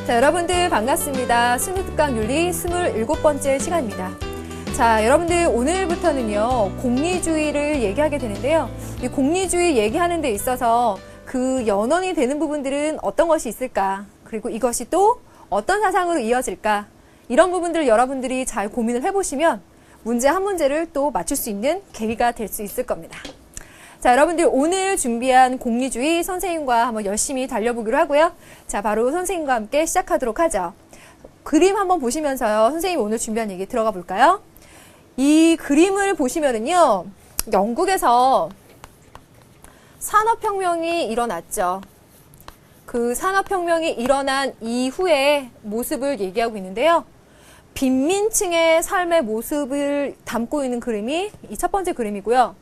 자, 여러분들 반갑습니다. 순위특강 윤리 27번째 시간입니다. 자, 여러분들 오늘부터는요, 공리주의를 얘기하게 되는데요. 이 공리주의 얘기하는 데 있어서 그 연원이 되는 부분들은 어떤 것이 있을까? 그리고 이것이 또 어떤 사상으로 이어질까? 이런 부분들을 여러분들이 잘 고민을 해보시면 문제 한 문제를 또 맞출 수 있는 계기가 될 수 있을 겁니다. 자, 여러분들 오늘 준비한 공리주의 선생님과 한번 열심히 달려보기로 하고요. 자, 바로 선생님과 함께 시작하도록 하죠. 그림 한번 보시면서요, 선생님 오늘 준비한 얘기 들어가 볼까요? 이 그림을 보시면은요, 영국에서 산업혁명이 일어났죠. 그 산업혁명이 일어난 이후의 모습을 얘기하고 있는데요. 빈민층의 삶의 모습을 담고 있는 그림이 이 첫 번째 그림이고요.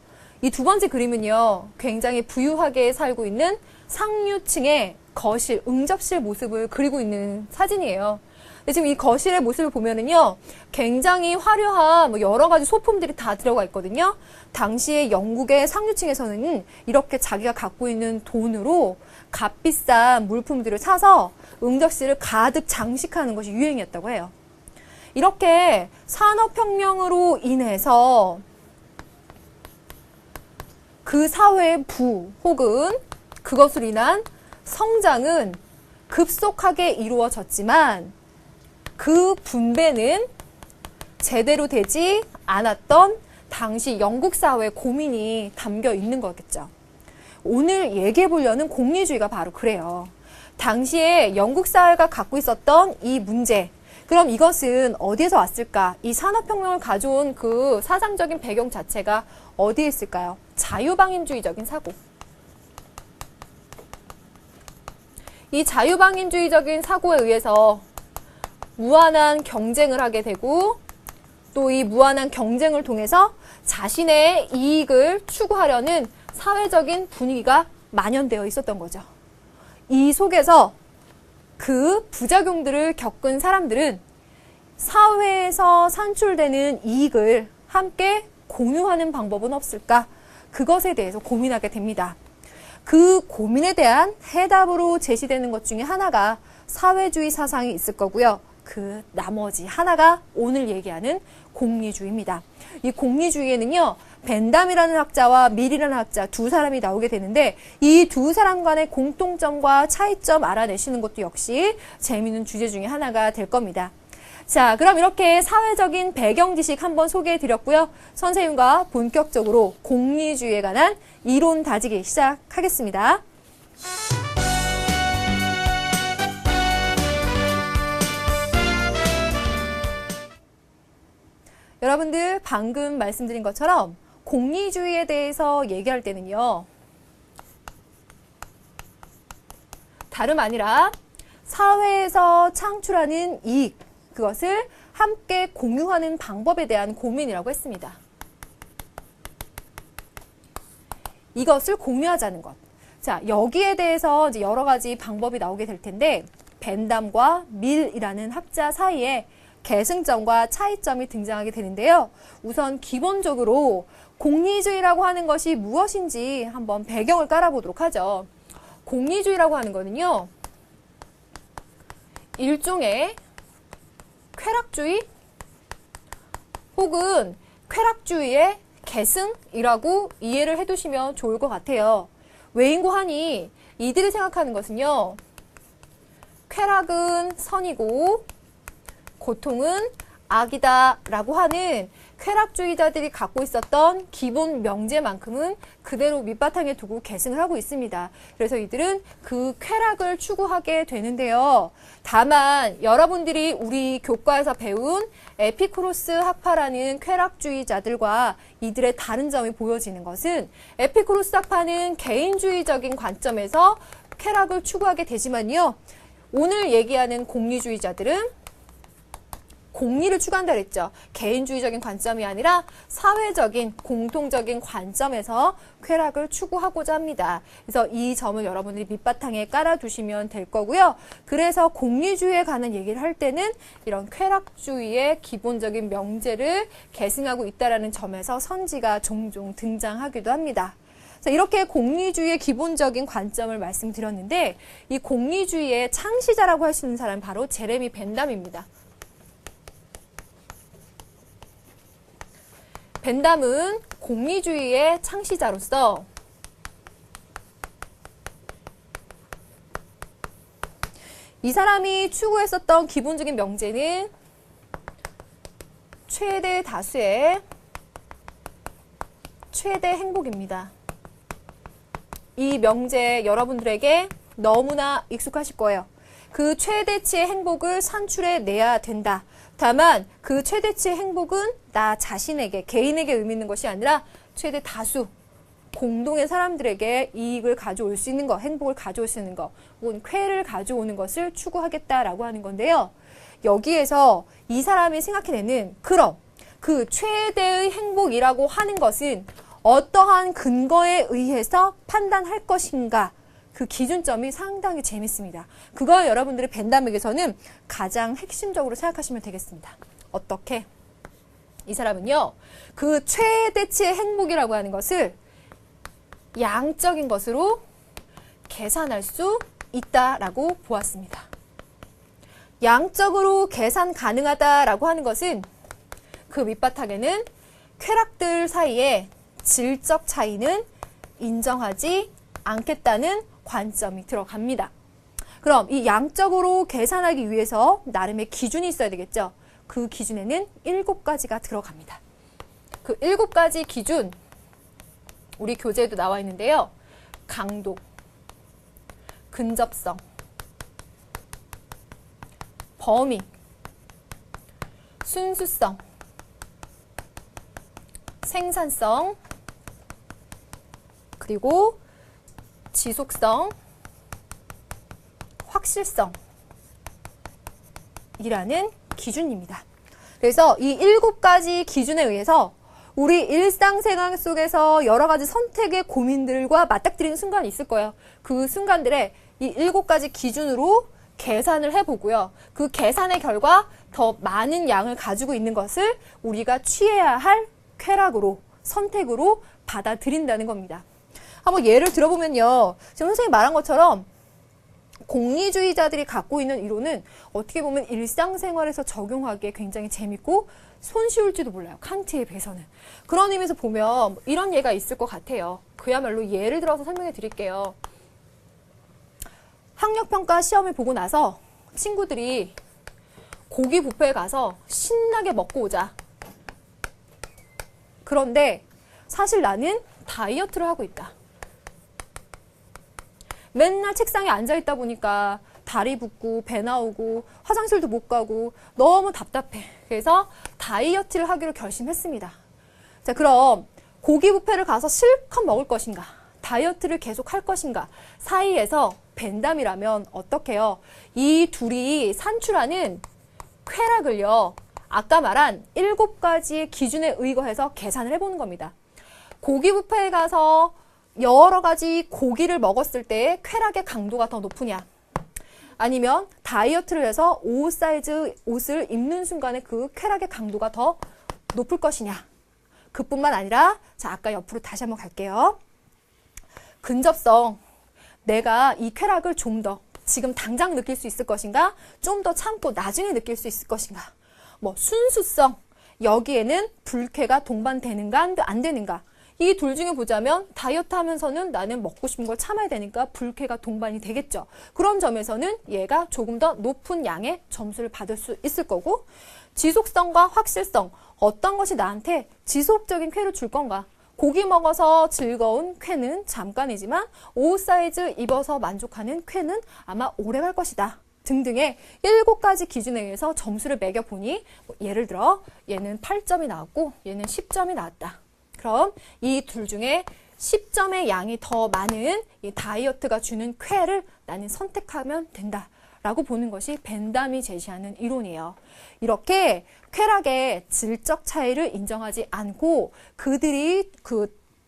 이 두 번째 그림은요, 굉장히 부유하게 살고 있는 상류층의 거실, 응접실 모습을 그리고 있는 사진이에요. 근데 지금 이 거실의 모습을 보면은요, 굉장히 화려한 여러 가지 소품들이 다 들어가 있거든요. 당시에 영국의 상류층에서는 이렇게 자기가 갖고 있는 돈으로 값비싼 물품들을 사서 응접실을 가득 장식하는 것이 유행이었다고 해요. 이렇게 산업혁명으로 인해서 그 사회의 부 혹은 그것으로 인한 성장은 급속하게 이루어졌지만 그 분배는 제대로 되지 않았던 당시 영국 사회의 고민이 담겨 있는 거겠죠. 오늘 얘기해 보려는 공리주의가 바로 그래요. 당시에 영국 사회가 갖고 있었던 이 문제, 그럼 이것은 어디에서 왔을까? 이 산업혁명을 가져온 그 사상적인 배경 자체가 어디에 있을까요? 자유방임주의적인 사고. 이 자유방임주의적인 사고에 의해서 무한한 경쟁을 하게 되고 또 이 무한한 경쟁을 통해서 자신의 이익을 추구하려는 사회적인 분위기가 만연되어 있었던 거죠. 이 속에서 그 부작용들을 겪은 사람들은 사회에서 산출되는 이익을 함께 공유하는 방법은 없을까? 그것에 대해서 고민하게 됩니다. 그 고민에 대한 해답으로 제시되는 것 중에 하나가 사회주의 사상이 있을 거고요. 그 나머지 하나가 오늘 얘기하는 공리주의입니다. 이 공리주의에는요, 벤담이라는 학자와 밀이라는 학자 두 사람이 나오게 되는데 이 두 사람 간의 공통점과 차이점 알아내시는 것도 역시 재미있는 주제 중에 하나가 될 겁니다. 자, 그럼 이렇게 사회적인 배경 지식 한번 소개해 드렸고요. 선생님과 본격적으로 공리주의에 관한 이론 다지기 시작하겠습니다. 여러분들 방금 말씀드린 것처럼 공리주의에 대해서 얘기할 때는요, 다름 아니라 사회에서 창출하는 이익, 그것을 함께 공유하는 방법에 대한 고민이라고 했습니다. 이것을 공유하자는 것. 자, 여기에 대해서 이제 여러 가지 방법이 나오게 될 텐데 벤담과 밀이라는 학자 사이에 계승점과 차이점이 등장하게 되는데요. 우선 기본적으로 공리주의라고 하는 것이 무엇인지 한번 배경을 깔아보도록 하죠. 공리주의라고 하는 거는요, 일종의 쾌락주의 혹은 쾌락주의의 계승이라고 이해를 해두시면 좋을 것 같아요. 왜인고 하니 이들이 생각하는 것은요, 쾌락은 선이고 고통은 악이다 라고 하는 쾌락주의자들이 갖고 있었던 기본 명제만큼은 그대로 밑바탕에 두고 계승을 하고 있습니다. 그래서 이들은 그 쾌락을 추구하게 되는데요. 다만 여러분들이 우리 교과에서 배운 에피쿠로스 학파라는 쾌락주의자들과 이들의 다른 점이 보여지는 것은 에피쿠로스 학파는 개인주의적인 관점에서 쾌락을 추구하게 되지만요. 오늘 얘기하는 공리주의자들은 공리를 추구한다 그랬죠. 개인주의적인 관점이 아니라 사회적인 공통적인 관점에서 쾌락을 추구하고자 합니다. 그래서 이 점을 여러분들이 밑바탕에 깔아두시면 될 거고요. 그래서 공리주의에 관한 얘기를 할 때는 이런 쾌락주의의 기본적인 명제를 계승하고 있다는 점에서 선지가 종종 등장하기도 합니다. 자, 이렇게 공리주의의 기본적인 관점을 말씀드렸는데 이 공리주의의 창시자라고 할 수 있는 사람은 바로 제레미 벤담입니다. 벤담은 공리주의의 창시자로서 이 사람이 추구했었던 기본적인 명제는 최대 다수의 최대 행복입니다. 이 명제 여러분들에게 너무나 익숙하실 거예요. 그 최대치의 행복을 산출해내야 된다. 다만 그 최대치의 행복은 나 자신에게, 개인에게 의미 있는 것이 아니라 최대 다수, 공동의 사람들에게 이익을 가져올 수 있는 것, 행복을 가져올 수 있는 것, 혹은 쾌를 가져오는 것을 추구하겠다라고 하는 건데요. 여기에서 이 사람이 생각해내는 그럼 그 최대의 행복이라고 하는 것은 어떠한 근거에 의해서 판단할 것인가, 그 기준점이 상당히 재밌습니다. 그걸 여러분들이 벤담에게서는 가장 핵심적으로 생각하시면 되겠습니다. 어떻게? 이 사람은요, 그 최대치의 행복이라고 하는 것을 양적인 것으로 계산할 수 있다라고 보았습니다. 양적으로 계산 가능하다라고 하는 것은 그 밑바탕에는 쾌락들 사이에 질적 차이는 인정하지 않겠다는 관점이 들어갑니다. 그럼 이 양적으로 계산하기 위해서 나름의 기준이 있어야 되겠죠. 그 기준에는 7가지가 들어갑니다. 그 7가지 기준, 우리 교재에도 나와 있는데요. 강도, 근접성, 범위, 순수성, 생산성, 그리고 지속성, 확실성이라는 기준입니다. 그래서 이 7가지 기준에 의해서 우리 일상생활 속에서 여러 가지 선택의 고민들과 맞닥뜨리는 순간이 있을 거예요. 그 순간들에 이 7가지 기준으로 계산을 해보고요. 그 계산의 결과 더 많은 양을 가지고 있는 것을 우리가 취해야 할 쾌락으로, 선택으로 받아들인다는 겁니다. 한번 예를 들어보면요. 지금 선생님이 말한 것처럼 공리주의자들이 갖고 있는 이론은 어떻게 보면 일상생활에서 적용하기에 굉장히 재밌고 손쉬울지도 몰라요. 칸트에 비해서는. 그런 의미에서 보면 이런 예가 있을 것 같아요. 그야말로 예를 들어서 설명해 드릴게요. 학력평가 시험을 보고 나서 친구들이 고기 뷔페에 가서 신나게 먹고 오자. 그런데 사실 나는 다이어트를 하고 있다. 맨날 책상에 앉아있다 보니까 다리 붓고 배 나오고 화장실도 못 가고 너무 답답해. 그래서 다이어트를 하기로 결심했습니다. 자, 그럼 고기 뷔페를 가서 실컷 먹을 것인가? 다이어트를 계속 할 것인가? 사이에서 벤담이라면 어떻게 해요? 이 둘이 산출하는 쾌락을요. 아까 말한 7가지의 기준에 의거해서 계산을 해보는 겁니다. 고기 뷔페에 가서 여러 가지 고기를 먹었을 때 쾌락의 강도가 더 높으냐? 아니면 다이어트를 해서 오버사이즈 옷을 입는 순간에 그 쾌락의 강도가 더 높을 것이냐? 그뿐만 아니라, 자, 아까 옆으로 다시 한번 갈게요. 근접성. 내가 이 쾌락을 좀 더 지금 당장 느낄 수 있을 것인가? 좀 더 참고 나중에 느낄 수 있을 것인가? 뭐 순수성. 여기에는 불쾌가 동반되는가 안 되는가? 이 둘 중에 보자면 다이어트 하면서는 나는 먹고 싶은 걸 참아야 되니까 불쾌가 동반이 되겠죠. 그런 점에서는 얘가 조금 더 높은 양의 점수를 받을 수 있을 거고, 지속성과 확실성. 어떤 것이 나한테 지속적인 쾌를 줄 건가? 고기 먹어서 즐거운 쾌는 잠깐이지만 옷 사이즈 입어서 만족하는 쾌는 아마 오래 갈 것이다. 등등의 7가지 기준에 의해서 점수를 매겨보니, 예를 들어 얘는 8점이 나왔고 얘는 10점이 나왔다. 그럼 이 둘 중에 10점의 양이 더 많은 이 다이어트가 주는 쾌를 나는 선택하면 된다. 라고 보는 것이 벤담이 제시하는 이론이에요. 이렇게 쾌락의 질적 차이를 인정하지 않고 그들이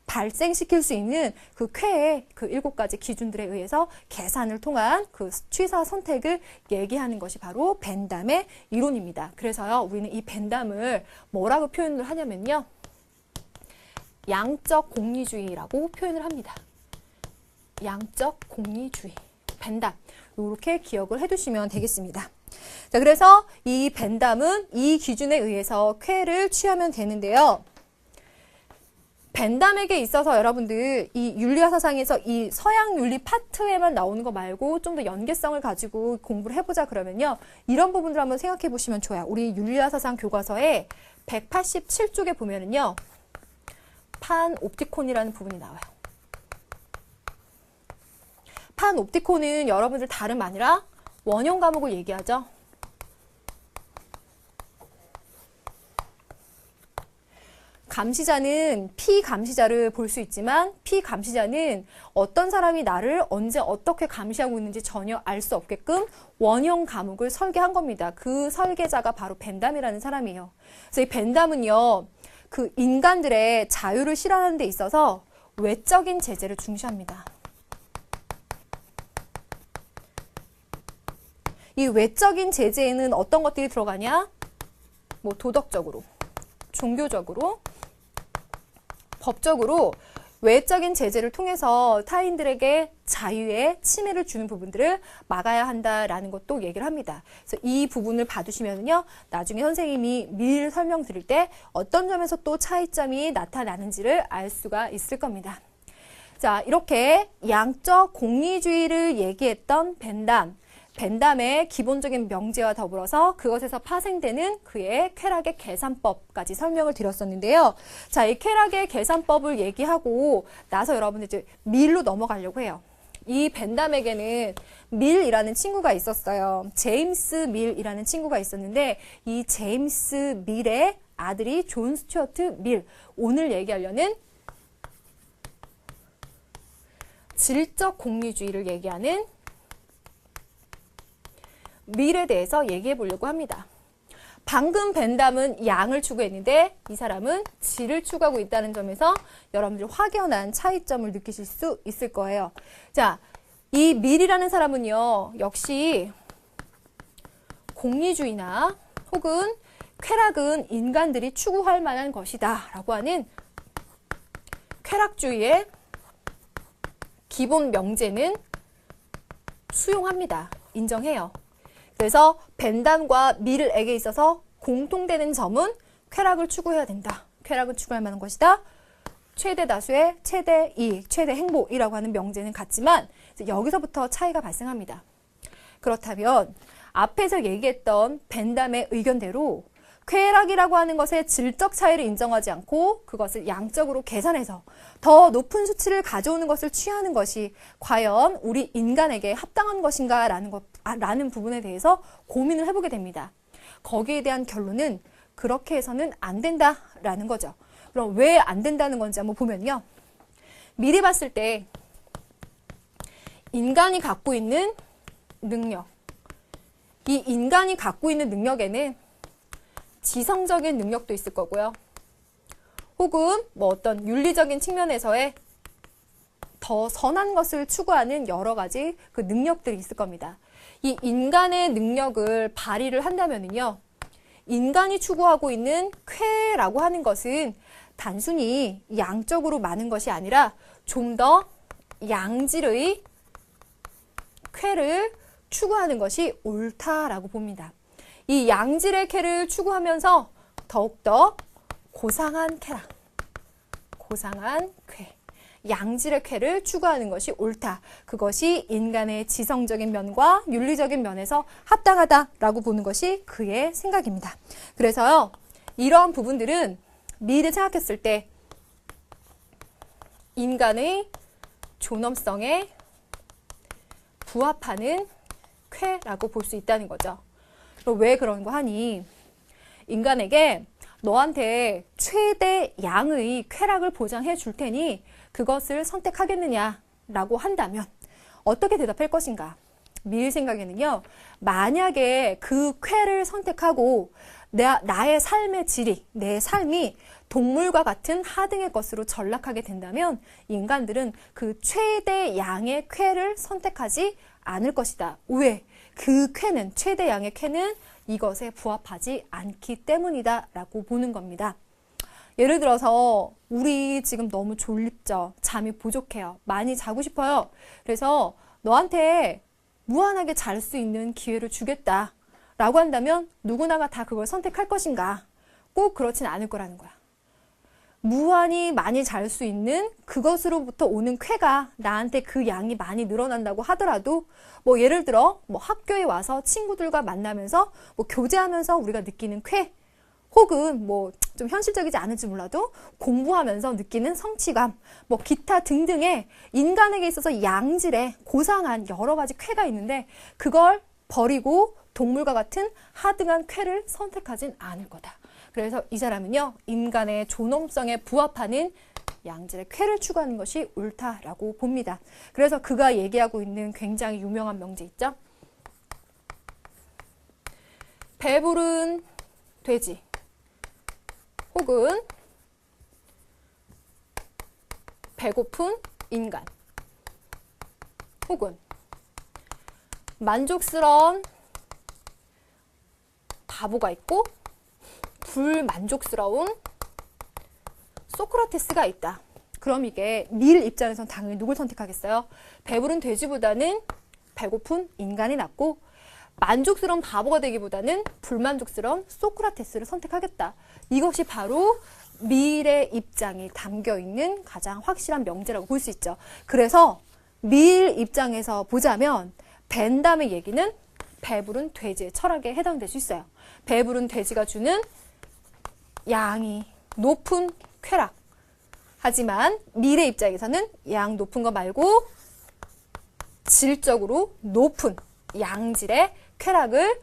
발생시킬 수 있는 그 쾌의 그 7가지 기준들에 의해서 계산을 통한 그 취사 선택을 얘기하는 것이 바로 벤담의 이론입니다. 그래서요, 우리는 이 벤담을 뭐라고 표현을 하냐면요. 양적 공리주의라고 표현을 합니다. 양적 공리주의, 벤담. 이렇게 기억을 해두시면 되겠습니다. 자, 그래서 이 벤담은 이 기준에 의해서 쾌를 취하면 되는데요. 벤담에게 있어서 여러분들 이 윤리화 사상에서 이 서양 윤리 파트에만 나오는 거 말고 좀 더 연계성을 가지고 공부를 해보자 그러면요. 이런 부분들 한번 생각해 보시면 좋아요. 우리 윤리화 사상 교과서에 187쪽에 보면은요. 판옵티콘이라는 부분이 나와요. 판옵티콘은 여러분들 다름 아니라 원형 과목을 얘기하죠. 감시자는 피감시자를 볼 수 있지만 피감시자는 어떤 사람이 나를 언제 어떻게 감시하고 있는지 전혀 알 수 없게끔 원형 과목을 설계한 겁니다. 그 설계자가 바로 벤담이라는 사람이에요. 그래서 이 벤담은요, 그 인간들의 자유를 실현하는 데 있어서 외적인 제재를 중시합니다. 이 외적인 제재에는 어떤 것들이 들어가냐? 뭐 도덕적으로, 종교적으로, 법적으로 외적인 제재를 통해서 타인들에게 자유에 침해를 주는 부분들을 막아야 한다라는 것도 얘기를 합니다. 그래서 이 부분을 봐두시면요, 나중에 선생님이 미리 설명드릴 때 어떤 점에서 또 차이점이 나타나는지를 알 수가 있을 겁니다. 자, 이렇게 양적 공리주의를 얘기했던 벤담의 기본적인 명제와 더불어서 그것에서 파생되는 그의 쾌락의 계산법까지 설명을 드렸었는데요. 자, 이 쾌락의 계산법을 얘기하고 나서 여러분들 이제 밀로 넘어가려고 해요. 이 벤담에게는 밀이라는 친구가 있었어요. 제임스 밀이라는 친구가 있었는데 이 제임스 밀의 아들이 존 스튜어트 밀. 오늘 얘기하려는 질적 공리주의를 얘기하는 밀에 대해서 얘기해 보려고 합니다. 방금 벤담은 양을 추구했는데 이 사람은 질을 추구하고 있다는 점에서 여러분들 확연한 차이점을 느끼실 수 있을 거예요. 자, 이 밀이라는 사람은요, 역시 공리주의나 혹은 쾌락은 인간들이 추구할 만한 것이다 라고 하는 쾌락주의의 기본 명제는 수용합니다. 인정해요. 그래서 벤담과 밀에게 있어서 공통되는 점은 쾌락을 추구해야 된다. 쾌락을 추구할 만한 것이다. 최대 다수의 최대 이익, 최대 행복이라고 하는 명제는 같지만 여기서부터 차이가 발생합니다. 그렇다면 앞에서 얘기했던 벤담의 의견대로 쾌락이라고 하는 것의 질적 차이를 인정하지 않고 그것을 양적으로 계산해서 더 높은 수치를 가져오는 것을 취하는 것이 과연 우리 인간에게 합당한 것인가 라는 부분에 대해서 고민을 해보게 됩니다. 거기에 대한 결론은 그렇게 해서는 안 된다라는 거죠. 그럼 왜 안 된다는 건지 한번 보면요. 미리 봤을 때 인간이 갖고 있는 능력, 이 인간이 갖고 있는 능력에는 지성적인 능력도 있을 거고요. 혹은 뭐 어떤 윤리적인 측면에서의 더 선한 것을 추구하는 여러 가지 그 능력들이 있을 겁니다. 이 인간의 능력을 발휘를 한다면요, 인간이 추구하고 있는 쾌라고 하는 것은 단순히 양적으로 많은 것이 아니라 좀 더 양질의 쾌를 추구하는 것이 옳다라고 봅니다. 이 양질의 쾌를 추구하면서 더욱더 고상한 쾌락, 고상한 쾌, 양질의 쾌를 추구하는 것이 옳다. 그것이 인간의 지성적인 면과 윤리적인 면에서 합당하다라고 보는 것이 그의 생각입니다. 그래서요, 이러한 부분들은 미래를 생각했을 때 인간의 존엄성에 부합하는 쾌라고 볼 수 있다는 거죠. 왜 그런 거 하니? 인간에게 너한테 최대 양의 쾌락을 보장해 줄 테니 그것을 선택하겠느냐라고 한다면 어떻게 대답할 것인가? 밀 생각에는요, 만약에 그 쾌를 선택하고 나의 삶의 질이, 내 삶이 동물과 같은 하등의 것으로 전락하게 된다면 인간들은 그 최대 양의 쾌를 선택하지 않을 것이다. 왜? 그 쾌는, 최대 양의 쾌는 이것에 부합하지 않기 때문이다 라고 보는 겁니다. 예를 들어서 우리 지금 너무 졸립죠. 잠이 부족해요. 많이 자고 싶어요. 그래서 너한테 무한하게 잘 수 있는 기회를 주겠다 라고 한다면 누구나가 다 그걸 선택할 것인가? 꼭 그렇진 않을 거라는 거야. 무한히 많이 잘 수 있는 그것으로부터 오는 쾌가 나한테 그 양이 많이 늘어난다고 하더라도 뭐 예를 들어 뭐 학교에 와서 친구들과 만나면서 뭐 교제하면서 우리가 느끼는 쾌 혹은 뭐 좀 현실적이지 않을지 몰라도 공부하면서 느끼는 성취감 뭐 기타 등등의 인간에게 있어서 양질의 고상한 여러 가지 쾌가 있는데 그걸 버리고 동물과 같은 하등한 쾌를 선택하진 않을 거다. 그래서 이 사람은요, 인간의 존엄성에 부합하는 양질의 쾌를 추구하는 것이 옳다라고 봅니다. 그래서 그가 얘기하고 있는 굉장히 유명한 명제 있죠? 배부른 돼지 혹은 배고픈 인간 혹은 만족스러운 바보가 있고 불만족스러운 소크라테스가 있다. 그럼 이게 밀 입장에선 당연히 누굴 선택하겠어요? 배부른 돼지보다는 배고픈 인간이 낫고 만족스러운 바보가 되기보다는 불만족스러운 소크라테스를 선택하겠다. 이것이 바로 밀의 입장이 담겨있는 가장 확실한 명제라고 볼 수 있죠. 그래서 밀 입장에서 보자면 벤담의 얘기는 배부른 돼지의 철학에 해당될 수 있어요. 배부른 돼지가 주는 양이 높은 쾌락. 하지만 밀의 입장에서는 양 높은 거 말고 질적으로 높은 양질의 쾌락을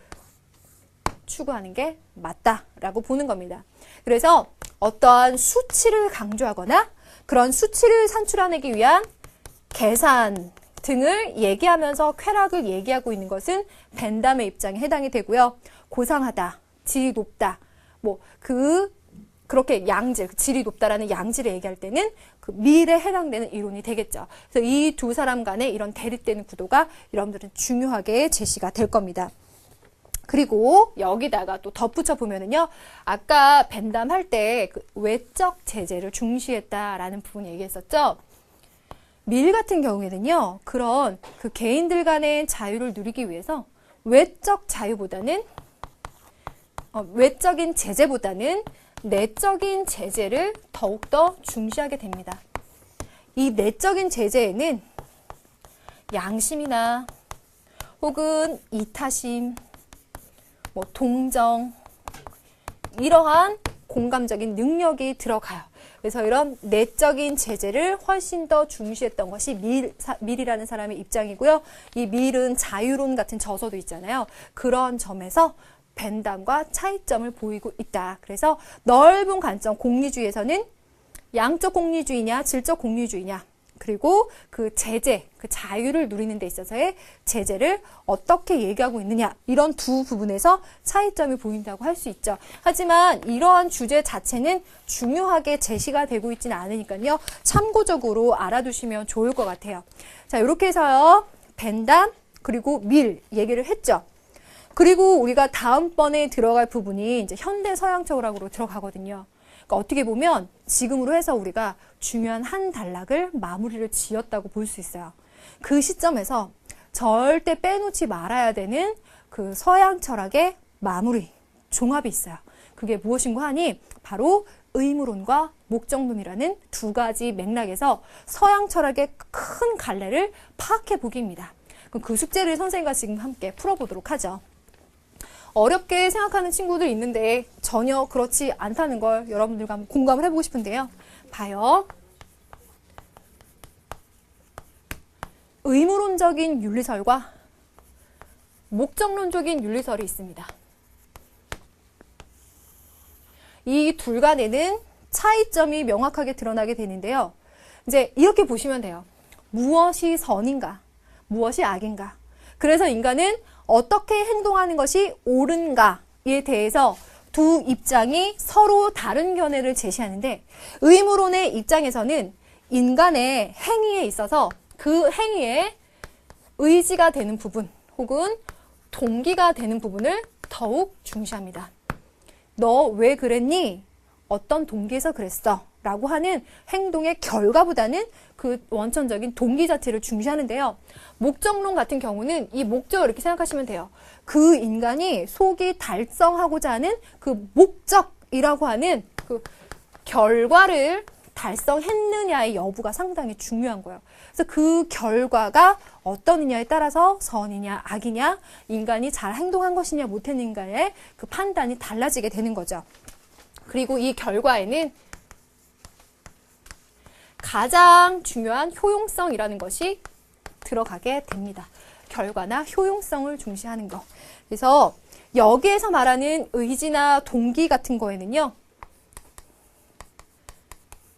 추구하는 게 맞다라고 보는 겁니다. 그래서 어떠한 수치를 강조하거나 그런 수치를 산출하기 위한 계산 등을 얘기하면서 쾌락을 얘기하고 있는 것은 벤담의 입장에 해당이 되고요. 고상하다, 질이 높다, 그렇게 양질, 질이 높다라는 양질을 얘기할 때는 그 밀에 해당되는 이론이 되겠죠. 그래서 이 두 사람 간의 이런 대립되는 구도가 여러분들은 중요하게 제시가 될 겁니다. 그리고 여기다가 또 덧붙여 보면은요, 아까 벤담 할 때 그 외적 제재를 중시했다라는 부분 얘기했었죠. 밀 같은 경우에는요, 그런 그 개인들 간의 자유를 누리기 위해서 외적 자유보다는 외적인 제재보다는 내적인 제재를 더욱더 중시하게 됩니다. 이 내적인 제재에는 양심이나 혹은 이타심, 동정, 이러한 공감적인 능력이 들어가요. 그래서 이런 내적인 제재를 훨씬 더 중시했던 것이 밀이라는 사람의 입장이고요. 이 밀은 자유론 같은 저서도 있잖아요. 그런 점에서 벤담과 차이점을 보이고 있다. 그래서 넓은 관점 공리주의에서는 양적 공리주의냐 질적 공리주의냐 그리고 그 제재, 그 자유를 누리는 데 있어서의 제재를 어떻게 얘기하고 있느냐 이런 두 부분에서 차이점이 보인다고 할 수 있죠. 하지만 이러한 주제 자체는 중요하게 제시가 되고 있지는 않으니까요. 참고적으로 알아두시면 좋을 것 같아요. 자, 이렇게 해서요. 벤담 그리고 밀 얘기를 했죠. 그리고 우리가 다음번에 들어갈 부분이 이제 현대 서양 철학으로 들어가거든요. 그러니까 어떻게 보면 지금으로 해서 우리가 중요한 한 단락을 마무리를 지었다고 볼 수 있어요. 그 시점에서 절대 빼놓지 말아야 되는 그 서양 철학의 마무리, 종합이 있어요. 그게 무엇인고 하니 바로 의무론과 목적론이라는 두 가지 맥락에서 서양 철학의 큰 갈래를 파악해 보기입니다. 그럼 그 숙제를 선생님과 지금 함께 풀어보도록 하죠. 어렵게 생각하는 친구들 있는데 전혀 그렇지 않다는 걸 여러분들과 한번 공감을 해보고 싶은데요. 봐요. 의무론적인 윤리설과 목적론적인 윤리설이 있습니다. 이 둘 간에는 차이점이 명확하게 드러나게 되는데요. 이제 이렇게 보시면 돼요. 무엇이 선인가? 무엇이 악인가? 그래서 인간은 어떻게 행동하는 것이 옳은가에 대해서 두 입장이 서로 다른 견해를 제시하는데 의무론의 입장에서는 인간의 행위에 있어서 그 행위에 의지가 되는 부분 혹은 동기가 되는 부분을 더욱 중시합니다. 너 왜 그랬니? 어떤 동기에서 그랬어 라고 하는 행동의 결과보다는 그 원천적인 동기 자체를 중시하는데요. 목적론 같은 경우는 이 목적을 이렇게 생각하시면 돼요. 그 인간이 속이 달성하고자 하는 그 목적이라고 하는 그 결과를 달성했느냐의 여부가 상당히 중요한 거예요. 그래서 그 결과가 어떠느냐에 따라서 선이냐 악이냐 인간이 잘 행동한 것이냐 못했는가의 그 판단이 달라지게 되는 거죠. 그리고 이 결과에는 가장 중요한 효용성이라는 것이 들어가게 됩니다. 결과나 효용성을 중시하는 것. 그래서 여기에서 말하는 의지나 동기 같은 거에는요.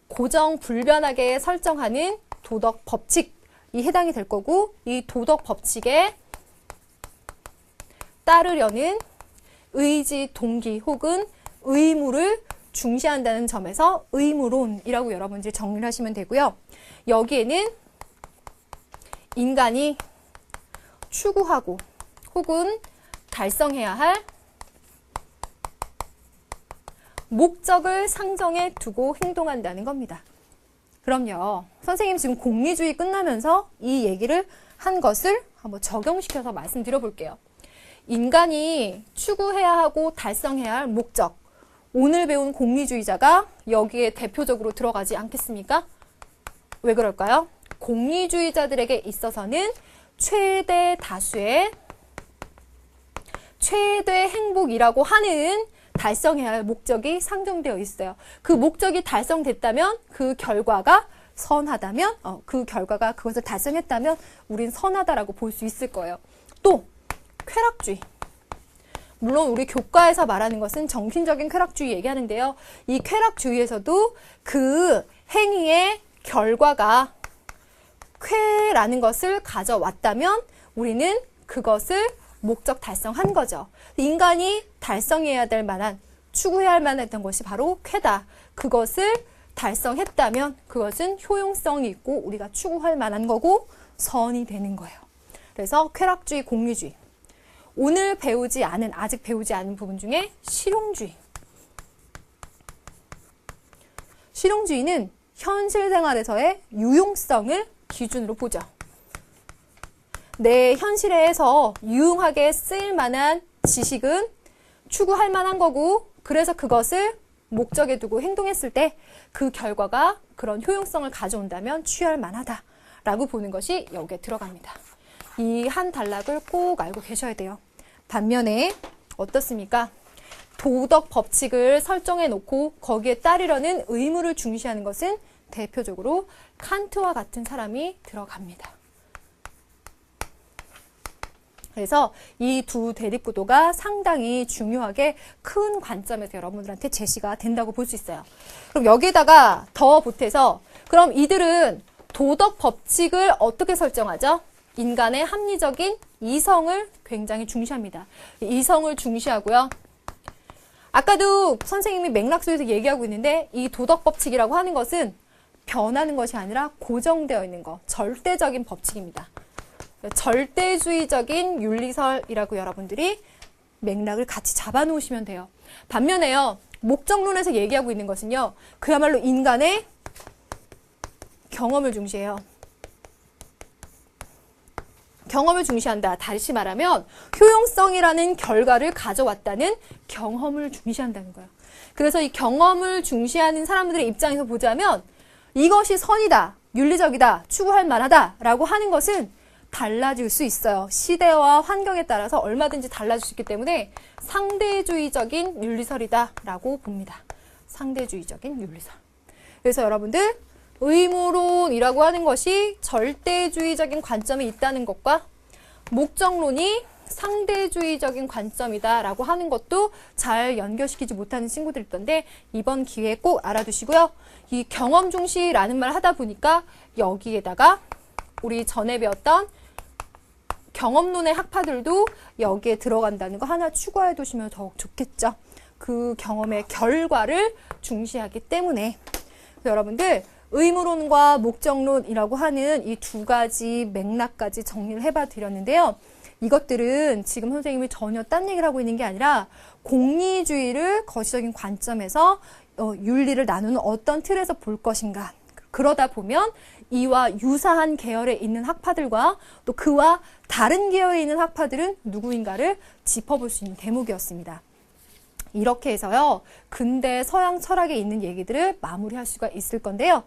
고정불변하게 설정하는 도덕 법칙이 해당이 될 거고 이 도덕 법칙에 따르려는 의지, 동기 혹은 의무를 중시한다는 점에서 의무론이라고 여러분들이 정리를 하시면 되고요. 여기에는 인간이 추구하고 혹은 달성해야 할 목적을 상정해 두고 행동한다는 겁니다. 그럼요. 선생님 지금 공리주의 끝나면서 이 얘기를 한 것을 한번 적용시켜서 말씀드려 볼게요. 인간이 추구해야 하고 달성해야 할 목적. 오늘 배운 공리주의자가 여기에 대표적으로 들어가지 않겠습니까? 왜 그럴까요? 공리주의자들에게 있어서는 최대 다수의 최대 행복이라고 하는 달성해야 할 목적이 상정되어 있어요. 그 목적이 달성됐다면 그 결과가 선하다면 그 결과가 그것을 달성했다면 우린 선하다라고 볼 수 있을 거예요. 또 쾌락주의. 물론 우리 교과에서 말하는 것은 정신적인 쾌락주의 얘기하는데요. 이 쾌락주의에서도 그 행위의 결과가 쾌라는 것을 가져왔다면 우리는 그것을 목적 달성한 거죠. 인간이 달성해야 될 만한, 추구해야 할 만했던 것이 바로 쾌다. 그것을 달성했다면 그것은 효용성이 있고 우리가 추구할 만한 거고 선이 되는 거예요. 그래서 쾌락주의, 공리주의. 오늘 아직 배우지 않은 부분 중에 실용주의. 실용주의는 현실 생활에서의 유용성을 기준으로 보죠. 내 현실에서 유용하게 쓰일 만한 지식은 추구할 만한 거고 그래서 그것을 목적에 두고 행동했을 때 그 결과가 그런 효용성을 가져온다면 취할 만하다라고 보는 것이 여기에 들어갑니다. 이 한 단락을 꼭 알고 계셔야 돼요. 반면에 어떻습니까? 도덕 법칙을 설정해 놓고 거기에 따르려는 의무를 중시하는 것은 대표적으로 칸트와 같은 사람이 들어갑니다. 그래서 이 두 대립구도가 상당히 중요하게 큰 관점에서 여러분들한테 제시가 된다고 볼 수 있어요. 그럼 여기에다가 더 보태서 그럼 이들은 도덕 법칙을 어떻게 설정하죠? 인간의 합리적인 이성을 굉장히 중시합니다. 이성을 중시하고요. 아까도 선생님이 맥락속에서 얘기하고 있는데 이 도덕 법칙이라고 하는 것은 변하는 것이 아니라 고정되어 있는 것, 절대적인 법칙입니다. 절대주의적인 윤리설이라고 여러분들이 맥락을 같이 잡아놓으시면 돼요. 반면에요. 목적론에서 얘기하고 있는 것은요. 그야말로 인간의 경험을 중시해요. 경험을 중시한다. 다시 말하면 효용성이라는 결과를 가져왔다는 경험을 중시한다는 거예요. 그래서 이 경험을 중시하는 사람들의 입장에서 보자면 이것이 선이다, 윤리적이다, 추구할 만하다 라고 하는 것은 달라질 수 있어요. 시대와 환경에 따라서 얼마든지 달라질 수 있기 때문에 상대주의적인 윤리설이다 라고 봅니다. 상대주의적인 윤리설. 그래서 여러분들 의무론이라고 하는 것이 절대주의적인 관점이 있다는 것과 목적론이 상대주의적인 관점이다 라고 하는 것도 잘 연결시키지 못하는 친구들 있던데 이번 기회에 꼭 알아두시고요. 이 경험 중시라는 말 하다 보니까 여기에다가 우리 전에 배웠던 경험론의 학파들도 여기에 들어간다는 거 하나 추가해 두시면 더욱 좋겠죠. 그 경험의 결과를 중시하기 때문에 여러분들 의무론과 목적론이라고 하는 이 두 가지 맥락까지 정리를 해봐 드렸는데요. 이것들은 지금 선생님이 전혀 딴 얘기를 하고 있는 게 아니라 공리주의를 거시적인 관점에서 윤리를 나누는 어떤 틀에서 볼 것인가. 그러다 보면 이와 유사한 계열에 있는 학파들과 또 그와 다른 계열에 있는 학파들은 누구인가를 짚어볼 수 있는 대목이었습니다. 이렇게 해서요, 근대 서양 철학에 있는 얘기들을 마무리할 수가 있을 건데요.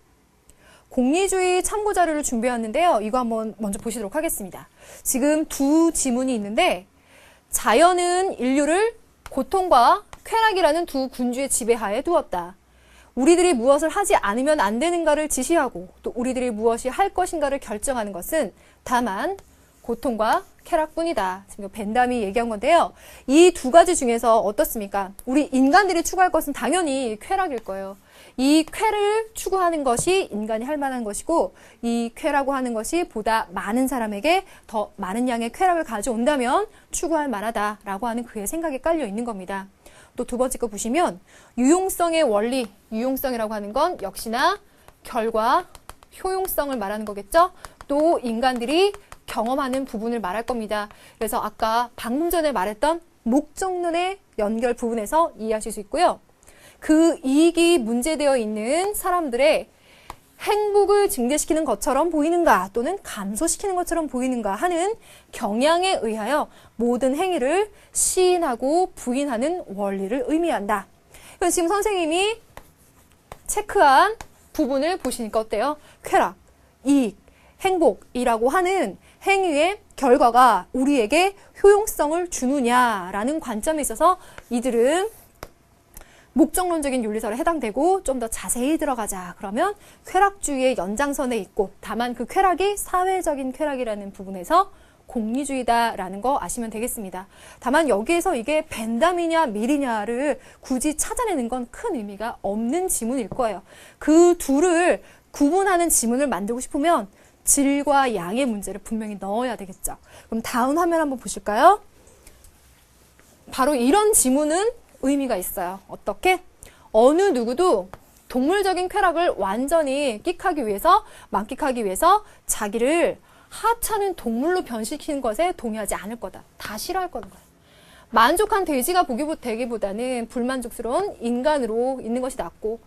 공리주의 참고 자료를 준비했는데요. 이거 한번 먼저 보시도록 하겠습니다. 지금 두 지문이 있는데, 자연은 인류를 고통과 쾌락이라는 두 군주의 지배하에 두었다. 우리들이 무엇을 하지 않으면 안 되는가를 지시하고 또 우리들이 무엇이 할 것인가를 결정하는 것은 다만 고통과 쾌락뿐이다. 지금 벤담이 얘기한 건데요. 이 두 가지 중에서 어떻습니까? 우리 인간들이 추구할 것은 당연히 쾌락일 거예요. 이 쾌를 추구하는 것이 인간이 할 만한 것이고 이 쾌라고 하는 것이 보다 많은 사람에게 더 많은 양의 쾌락을 가져온다면 추구할 만하다라고 하는 그의 생각이 깔려 있는 겁니다. 또 두 번째 거 보시면 유용성의 원리, 유용성이라고 하는 건 역시나 결과, 효용성을 말하는 거겠죠. 또 인간들이 경험하는 부분을 말할 겁니다. 그래서 아까 방금 전에 말했던 목적론의 연결 부분에서 이해하실 수 있고요. 그 이익이 문제되어 있는 사람들의 행복을 증대시키는 것처럼 보이는가 또는 감소시키는 것처럼 보이는가 하는 경향에 의하여 모든 행위를 시인하고 부인하는 원리를 의미한다. 그래서 지금 선생님이 체크한 부분을 보시니까 어때요? 쾌락, 이익, 행복이라고 하는 행위의 결과가 우리에게 효용성을 주느냐라는 관점에 있어서 이들은 목적론적인 윤리설에 해당되고 좀 더 자세히 들어가자. 그러면 쾌락주의의 연장선에 있고 다만 그 쾌락이 사회적인 쾌락이라는 부분에서 공리주의다라는 거 아시면 되겠습니다. 다만 여기에서 이게 벤담이냐 밀이냐를 굳이 찾아내는 건 큰 의미가 없는 지문일 거예요. 그 둘을 구분하는 지문을 만들고 싶으면 질과 양의 문제를 분명히 넣어야 되겠죠. 그럼 다음 화면 한번 보실까요? 바로 이런 지문은 의미가 있어요. 어떻게? 어느 누구도 동물적인 쾌락을 완전히 만끽하기 위해서 자기를 하찮은 동물로 변시키는 것에 동의하지 않을 거다. 다 싫어할 거다. 만족한 돼지가 되기보다는 불만족스러운 인간으로 있는 것이 낫고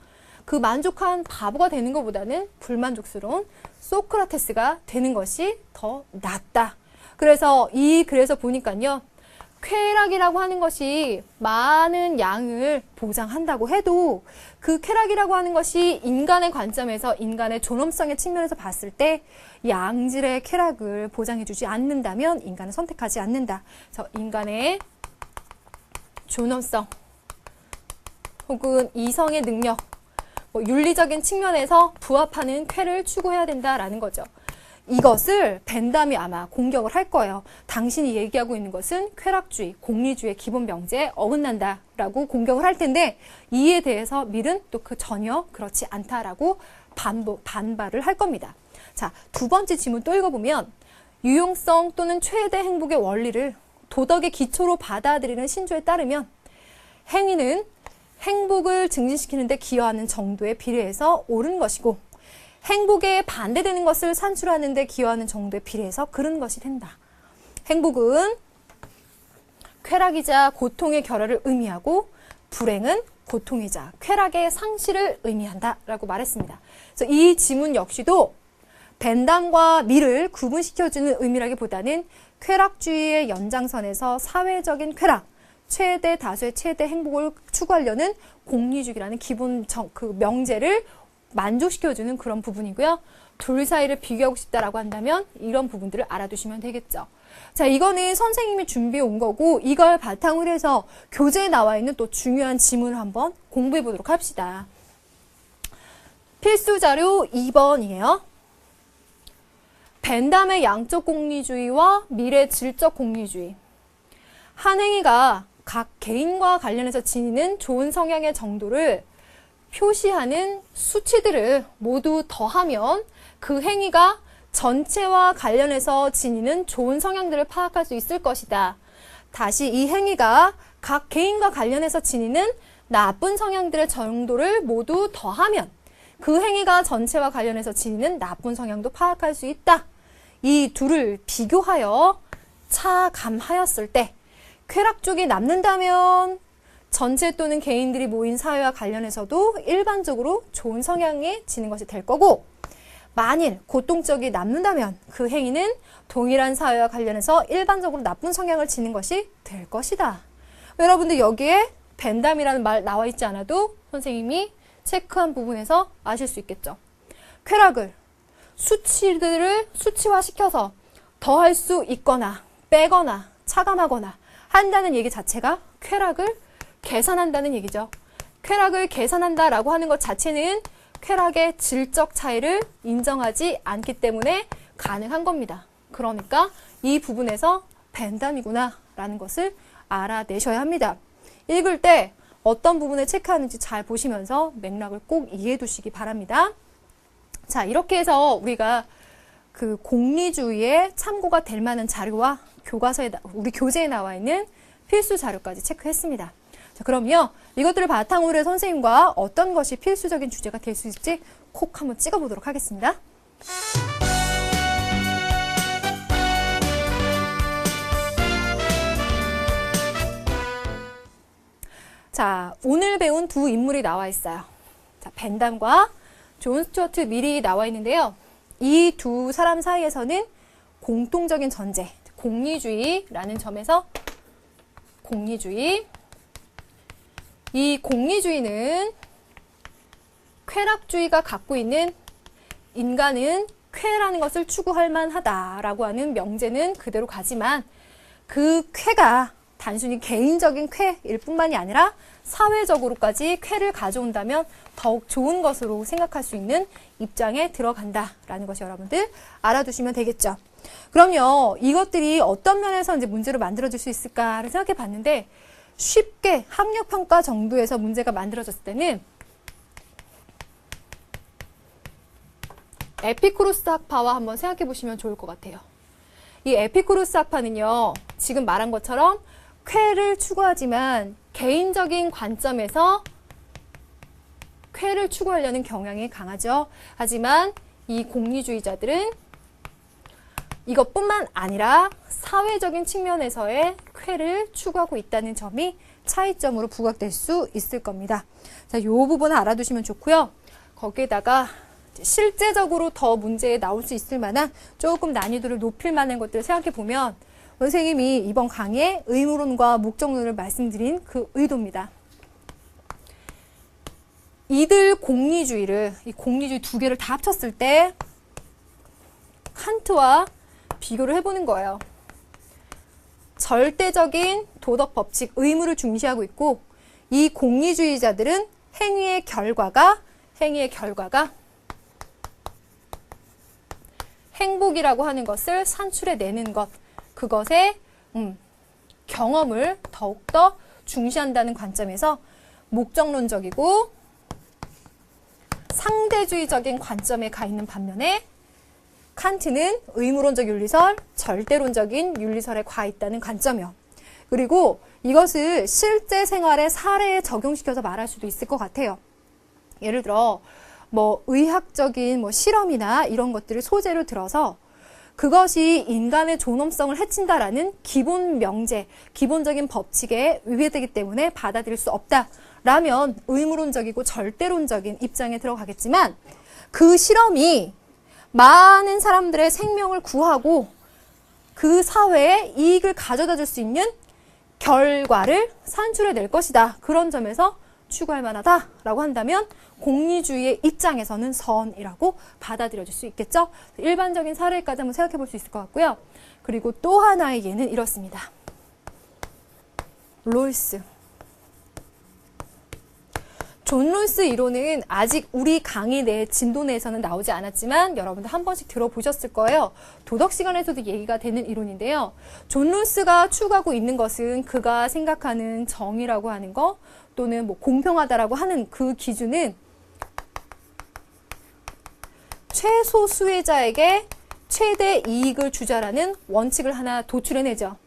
그 만족한 바보가 되는 것보다는 불만족스러운 소크라테스가 되는 것이 더 낫다. 그래서 보니까요. 쾌락이라고 하는 것이 많은 양을 보장한다고 해도 그 쾌락이라고 하는 것이 인간의 관점에서 인간의 존엄성의 측면에서 봤을 때 양질의 쾌락을 보장해주지 않는다면 인간은 선택하지 않는다. 그래서 인간의 존엄성 혹은 이성의 능력, 윤리적인 측면에서 부합하는 쾌를 추구해야 된다라는 거죠. 이것을 벤담이 아마 공격을 할 거예요. 당신이 얘기하고 있는 것은 쾌락주의, 공리주의 기본 명제에 어긋난다라고 공격을 할 텐데 이에 대해서 밀은 또 그 전혀 그렇지 않다라고 반발을 할 겁니다. 자, 두 번째 지문 또 읽어보면 유용성 또는 최대 행복의 원리를 도덕의 기초로 받아들이는 신조에 따르면 행위는 행복을 증진시키는 데 기여하는 정도에 비례해서 옳은 것이고 행복에 반대되는 것을 산출하는 데 기여하는 정도에 비례해서 그른 것이 된다. 행복은 쾌락이자 고통의 결여를 의미하고 불행은 고통이자 쾌락의 상실을 의미한다 라고 말했습니다. 그래서 이 지문 역시도 벤담과 밀을 구분시켜주는 의미라기보다는 쾌락주의의 연장선에서 사회적인 쾌락, 최대 다수의 최대 행복을 추구하려는 공리주의라는 기본 명제를 만족시켜주는 그런 부분이고요. 둘 사이를 비교하고 싶다라고 한다면 이런 부분들을 알아두시면 되겠죠. 자, 이거는 선생님이 준비해 온 거고 이걸 바탕으로 해서 교재에 나와 있는 또 중요한 지문을 한번 공부해 보도록 합시다. 필수 자료 2번이에요. 벤담의 양적 공리주의와 밀의 질적 공리주의. 한 행위가 각 개인과 관련해서 지니는 좋은 성향의 정도를 표시하는 수치들을 모두 더하면 그 행위가 전체와 관련해서 지니는 좋은 성향들을 파악할 수 있을 것이다. 다시 이 행위가 각 개인과 관련해서 지니는 나쁜 성향들의 정도를 모두 더하면 그 행위가 전체와 관련해서 지니는 나쁜 성향도 파악할 수 있다. 이 둘을 비교하여 차감하였을 때 쾌락 쪽이 남는다면 전체 또는 개인들이 모인 사회와 관련해서도 일반적으로 좋은 성향이 지는 것이 될 거고, 만일 고통적이 남는다면 그 행위는 동일한 사회와 관련해서 일반적으로 나쁜 성향을 지는 것이 될 것이다. 여러분들 여기에 벤담이라는 말 나와 있지 않아도 선생님이 체크한 부분에서 아실 수 있겠죠. 쾌락을, 수치들을 수치화시켜서 더할 수 있거나 빼거나 차감하거나 한다는 얘기 자체가 쾌락을 계산한다는 얘기죠. 쾌락을 계산한다라고 하는 것 자체는 쾌락의 질적 차이를 인정하지 않기 때문에 가능한 겁니다. 그러니까 이 부분에서 벤담이구나 라는 것을 알아내셔야 합니다. 읽을 때 어떤 부분을 체크하는지 잘 보시면서 맥락을 꼭 이해해 두시기 바랍니다. 자, 이렇게 해서 우리가 그 공리주의에 참고가 될 만한 자료와 교과서에, 우리 교재에 나와 있는 필수 자료까지 체크했습니다. 자, 그럼요, 이것들을 바탕으로 해서 선생님과 어떤 것이 필수적인 주제가 될 수 있을지 콕 한번 찍어보도록 하겠습니다. 자, 오늘 배운 두 인물이 나와 있어요. 자, 벤담과 존 스튜어트 밀이 나와 있는데요. 이 두 사람 사이에서는 공통적인 전제, 공리주의라는 점에서 공리주의, 이 공리주의는 쾌락주의가 갖고 있는 인간은 쾌라는 것을 추구할 만하다라고 하는 명제는 그대로 가지만 그 쾌가 단순히 개인적인 쾌일 뿐만이 아니라 사회적으로까지 쾌를 가져온다면 더욱 좋은 것으로 생각할 수 있는 입장에 들어간다라는 것이 여러분들 알아두시면 되겠죠. 그럼요, 이것들이 어떤 면에서 이제 문제로 만들어질 수 있을까를 생각해 봤는데, 쉽게 학력평가 정도에서 문제가 만들어졌을 때는 에피쿠로스 학파와 한번 생각해 보시면 좋을 것 같아요. 이 에피쿠로스 학파는요, 지금 말한 것처럼 쾌를 추구하지만 개인적인 관점에서 쾌를 추구하려는 경향이 강하죠. 하지만 이 공리주의자들은 이것뿐만 아니라 사회적인 측면에서의 쾌를 추구하고 있다는 점이 차이점으로 부각될 수 있을 겁니다. 자, 이 부분을 알아두시면 좋고요. 거기에다가 실제적으로 더 문제에 나올 수 있을 만한 조금 난이도를 높일 만한 것들을 생각해 보면 선생님이 이번 강의에 의무론과 목적론을 말씀드린 그 의도입니다. 이들 공리주의를, 이 공리주의 두 개를 다 합쳤을 때 칸트와 비교를 해보는 거예요. 절대적인 도덕 법칙, 의무를 중시하고 있고, 이 공리주의자들은 행위의 결과가 행복이라고 하는 것을 산출해내는 것, 그것의 경험을 더욱더 중시한다는 관점에서 목적론적이고 상대주의적인 관점에 가 있는 반면에 칸트는 의무론적 윤리설, 절대론적인 윤리설에 가 있다는 관점이요. 그리고 이것을 실제 생활의 사례에 적용시켜서 말할 수도 있을 것 같아요. 예를 들어 뭐 의학적인 뭐 실험이나 이런 것들을 소재로 들어서 그것이 인간의 존엄성을 해친다라는 기본 명제, 기본적인 법칙에 위배되기 때문에 받아들일 수 없다라면 의무론적이고 절대론적인 입장에 들어가겠지만, 그 실험이 많은 사람들의 생명을 구하고 그 사회에 이익을 가져다 줄 수 있는 결과를 산출해낼 것이다. 그런 점에서 추구할 만하다라고 한다면 공리주의의 입장에서는 선이라고 받아들여질 수 있겠죠. 일반적인 사례까지 한번 생각해 볼 수 있을 것 같고요. 그리고 또 하나의 예는 이렇습니다. 롤스. 존 롤스 이론은 아직 우리 강의 내 진도 내에서는 나오지 않았지만 여러분들 한 번씩 들어보셨을 거예요. 도덕 시간에서도 얘기가 되는 이론인데요. 존 롤스가 추구하고 있는 것은 그가 생각하는 정의라고 하는 거 또는 뭐 공평하다라고 하는 그 기준은 최소 수혜자에게 최대 이익을 주자라는 원칙을 하나 도출해내죠.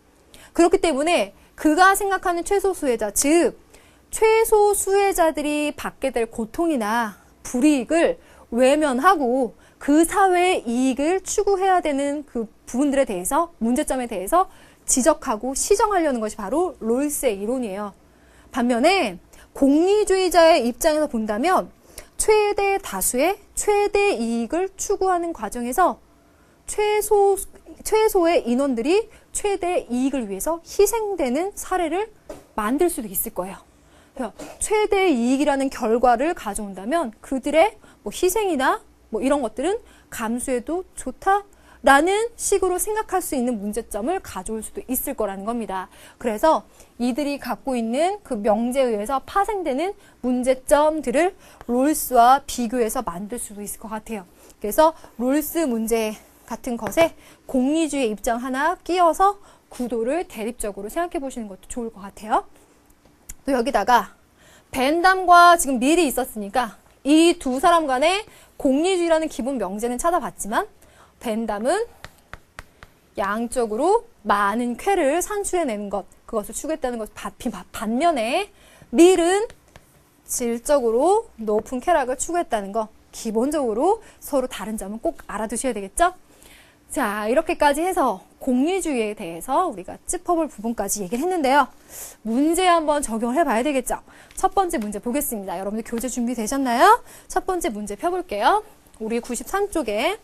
그렇기 때문에 그가 생각하는 최소 수혜자, 즉 최소 수혜자들이 받게 될 고통이나 불이익을 외면하고 그 사회의 이익을 추구해야 되는 그 부분들에 대해서, 문제점에 대해서 지적하고 시정하려는 것이 바로 롤스의 이론이에요. 반면에 공리주의자의 입장에서 본다면 최대 다수의 최대 이익을 추구하는 과정에서 최소의 인원들이 최대 이익을 위해서 희생되는 사례를 만들 수도 있을 거예요. 최대 이익이라는 결과를 가져온다면 그들의 뭐 희생이나 뭐 이런 것들은 감수해도 좋다라는 식으로 생각할 수 있는 문제점을 가져올 수도 있을 거라는 겁니다. 그래서 이들이 갖고 있는 그 명제에 의해서 파생되는 문제점들을 롤스와 비교해서 만들 수도 있을 것 같아요. 그래서 롤스 문제 같은 것에 공리주의 입장 하나 끼워서 구도를 대립적으로 생각해 보시는 것도 좋을 것 같아요. 또 여기다가 벤담과 지금 밀이 있었으니까 이 두 사람 간의 공리주의라는 기본 명제는 찾아봤지만 벤담은 양적으로 많은 쾌를 산출해내는 것, 그것을 추구했다는 것 반면에 밀은 질적으로 높은 쾌락을 추구했다는 것, 기본적으로 서로 다른 점은 꼭 알아두셔야 되겠죠? 자, 이렇게까지 해서 공리주의에 대해서 우리가 짚어볼 부분까지 얘기를 했는데요. 문제 한번 적용을 해봐야 되겠죠? 첫 번째 문제 보겠습니다. 여러분들 교재 준비되셨나요? 첫 번째 문제 펴볼게요. 우리 93쪽에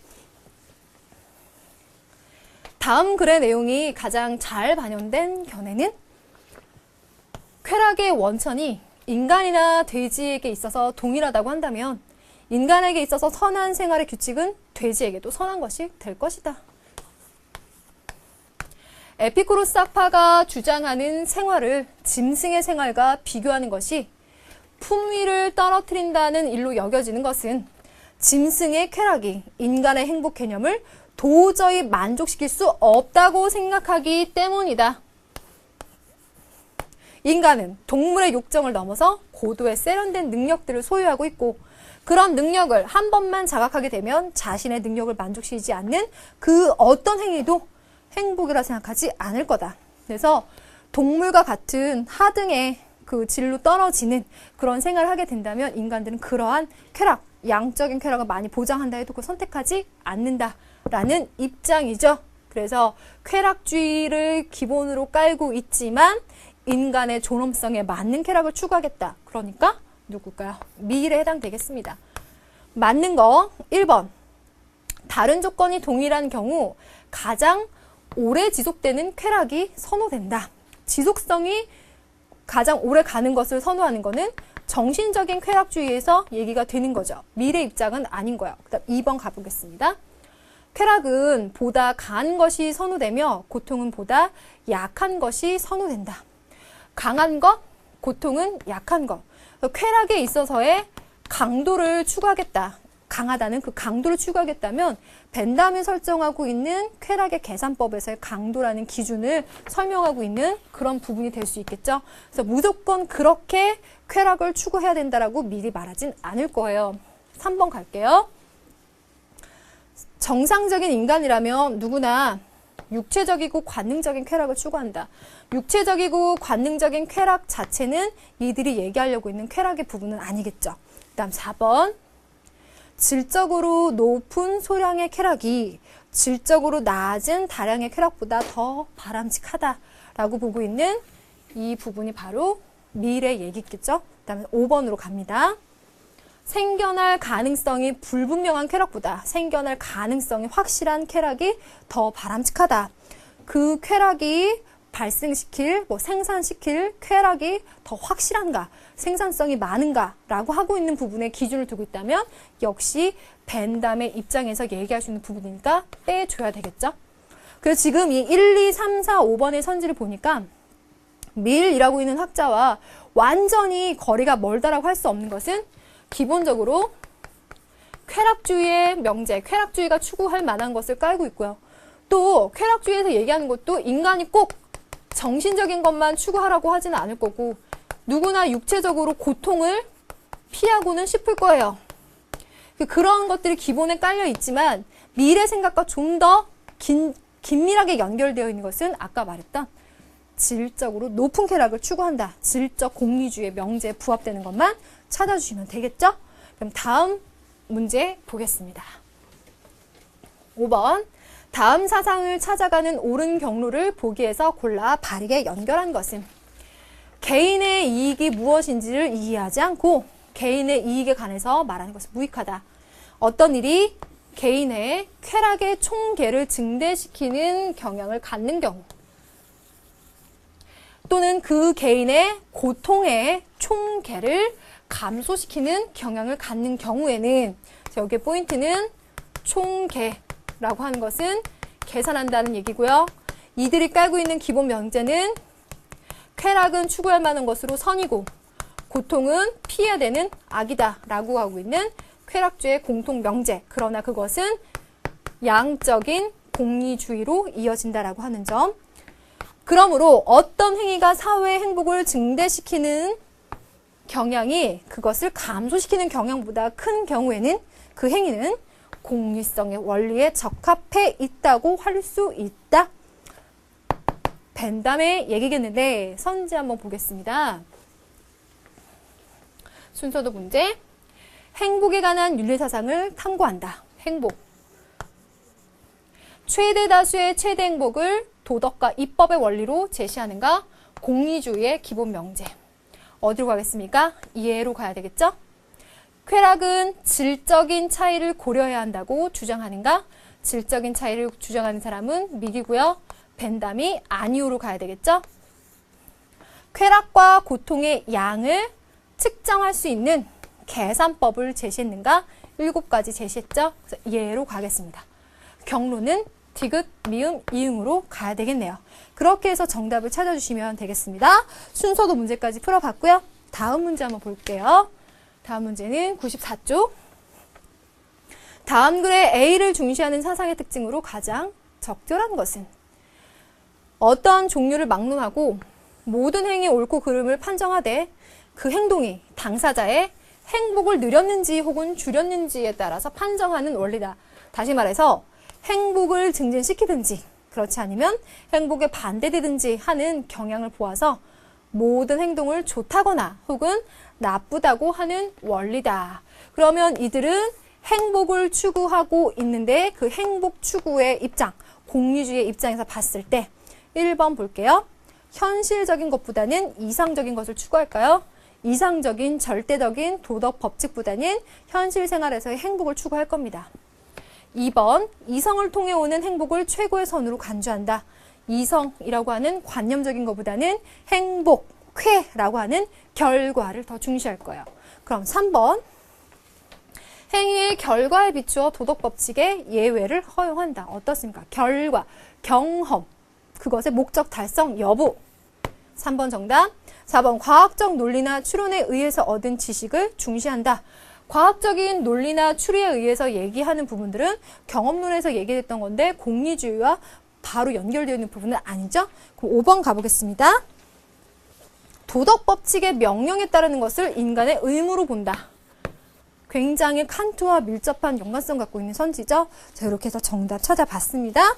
다음 글의 내용이 가장 잘 반영된 견해는 쾌락의 원천이 인간이나 돼지에게 있어서 동일하다고 한다면 인간에게 있어서 선한 생활의 규칙은 돼지에게도 선한 것이 될 것이다. 에피쿠로스 학파가 주장하는 생활을 짐승의 생활과 비교하는 것이 품위를 떨어뜨린다는 일로 여겨지는 것은 짐승의 쾌락이 인간의 행복 개념을 도저히 만족시킬 수 없다고 생각하기 때문이다. 인간은 동물의 욕정을 넘어서 고도의 세련된 능력들을 소유하고 있고 그런 능력을 한 번만 자각하게 되면 자신의 능력을 만족시키지 않는 그 어떤 행위도 행복이라 생각하지 않을 거다. 그래서 동물과 같은 하등의 그 질로 떨어지는 그런 생활을 하게 된다면 인간들은 그러한 쾌락, 양적인 쾌락을 많이 보장한다 해도 그걸 선택하지 않는다라는 입장이죠. 그래서 쾌락주의를 기본으로 깔고 있지만 인간의 존엄성에 맞는 쾌락을 추구하겠다. 그러니까 누굴까요? 밀에 해당되겠습니다. 맞는 거 1번. 다른 조건이 동일한 경우 가장 오래 지속되는 쾌락이 선호된다. 지속성이 가장 오래 가는 것을 선호하는 것은 정신적인 쾌락주의에서 얘기가 되는 거죠. 밀의 입장은 아닌 거예요. 그다음 2번 가보겠습니다. 쾌락은 보다 강한 것이 선호되며 고통은 보다 약한 것이 선호된다. 강한 것, 고통은 약한 것. 쾌락에 있어서의 강도를 추구하겠다. 강하다는 그 강도를 추구하겠다면 벤담이 설정하고 있는 쾌락의 계산법에서의 강도라는 기준을 설명하고 있는 그런 부분이 될 수 있겠죠. 그래서 무조건 그렇게 쾌락을 추구해야 된다라고 미리 말하진 않을 거예요. 3번 갈게요. 정상적인 인간이라면 누구나 육체적이고 관능적인 쾌락을 추구한다. 육체적이고 관능적인 쾌락 자체는 이들이 얘기하려고 있는 쾌락의 부분은 아니겠죠. 그 다음 4번. 질적으로 높은 소량의 쾌락이 질적으로 낮은 다량의 쾌락보다 더 바람직하다라고 보고 있는 이 부분이 바로 밀의 얘기겠죠. 그 다음에 5번으로 갑니다. 생겨날 가능성이 불분명한 쾌락보다 생겨날 가능성이 확실한 쾌락이 더 바람직하다. 그 쾌락이 발생시킬, 생산시킬 쾌락이 더 확실한가, 생산성이 많은가라고 하고 있는 부분에 기준을 두고 있다면 역시 벤담의 입장에서 얘기할 수 있는 부분이니까 빼줘야 되겠죠. 그래서 지금 이 1, 2, 3, 4, 5번의 선지를 보니까 밀이라고 있는 학자와 완전히 거리가 멀다라고 할 수 없는 것은 기본적으로 쾌락주의의 명제, 쾌락주의가 추구할 만한 것을 깔고 있고요. 또 쾌락주의에서 얘기하는 것도 인간이 꼭 정신적인 것만 추구하라고 하지는 않을 거고 누구나 육체적으로 고통을 피하고는 싶을 거예요. 그런 것들이 기본에 깔려 있지만 미래 생각과 좀 더 긴밀하게 연결되어 있는 것은 아까 말했던 질적으로 높은 쾌락을 추구한다. 질적 공리주의의 명제에 부합되는 것만 찾아주시면 되겠죠? 그럼 다음 문제 보겠습니다. 5번. 다음 사상을 찾아가는 옳은 경로를 보기에서 골라 바르게 연결한 것은 개인의 이익이 무엇인지를 이해하지 않고 개인의 이익에 관해서 말하는 것은 무익하다. 어떤 일이 개인의 쾌락의 총계를 증대시키는 경향을 갖는 경우 또는 그 개인의 고통의 총계를 감소시키는 경향을 갖는 경우에는 여기에 포인트는 총계라고 하는 것은 계산한다는 얘기고요. 이들이 깔고 있는 기본 명제는 쾌락은 추구할 만한 것으로 선이고 고통은 피해야 되는 악이다 라고 하고 있는 쾌락주의 공통 명제. 그러나 그것은 양적인 공리주의로 이어진다라고 하는 점. 그러므로 어떤 행위가 사회의 행복을 증대시키는 경향이 그것을 감소시키는 경향보다 큰 경우에는 그 행위는 공리성의 원리에 적합해 있다고 할 수 있다. 벤담의 얘기겠는데 선지 한번 보겠습니다. 순서도 문제. 행복에 관한 윤리사상을 탐구한다. 행복. 최대 다수의 최대 행복을 도덕과 입법의 원리로 제시하는가? 공리주의의 기본 명제. 어디로 가겠습니까? 이해로 가야 되겠죠? 쾌락은 질적인 차이를 고려해야 한다고 주장하는가? 질적인 차이를 주장하는 사람은 미기고요. 벤담이 아니오로 가야 되겠죠? 쾌락과 고통의 양을 측정할 수 있는 계산법을 제시했는가? 7가지 제시했죠? 그래서 예로 가겠습니다. 경로는 디귿, 미음, 이응으로 가야 되겠네요. 그렇게 해서 정답을 찾아주시면 되겠습니다. 순서도 문제까지 풀어봤고요. 다음 문제 한번 볼게요. 다음 문제는 94쪽. 다음 글의 A를 중시하는 사상의 특징으로 가장 적절한 것은 어떤 종류를 막론하고 모든 행위 옳고 그름을 판정하되 그 행동이 당사자의 행복을 늘렸는지 혹은 줄였는지에 따라서 판정하는 원리다. 다시 말해서 행복을 증진시키든지 그렇지 않으면 행복에 반대되든지 하는 경향을 보아서 모든 행동을 좋다거나 혹은 나쁘다고 하는 원리다. 그러면 이들은 행복을 추구하고 있는데 그 행복 추구의 입장, 공리주의의 입장에서 봤을 때 1번 볼게요. 현실적인 것보다는 이상적인 것을 추구할까요? 이상적인 절대적인 도덕 법칙보다는 현실 생활에서의 행복을 추구할 겁니다. 2번, 이성을 통해 오는 행복을 최고의 선으로 간주한다. 이성이라고 하는 관념적인 것보다는 행복, 쾌라고 하는 결과를 더 중시할 거예요. 그럼 3번, 행위의 결과에 비추어 도덕 법칙의 예외를 허용한다. 어떻습니까? 결과, 경험, 그것의 목적 달성 여부. 3번 정답. 4번, 과학적 논리나 추론에 의해서 얻은 지식을 중시한다. 과학적인 논리나 추리에 의해서 얘기하는 부분들은 경험론에서 얘기했던 건데 공리주의와 바로 연결되어 있는 부분은 아니죠? 그럼 5번 가보겠습니다. 도덕법칙의 명령에 따르는 것을 인간의 의무로 본다. 굉장히 칸트와 밀접한 연관성 갖고 있는 선지죠? 자, 이렇게 해서 정답 찾아봤습니다.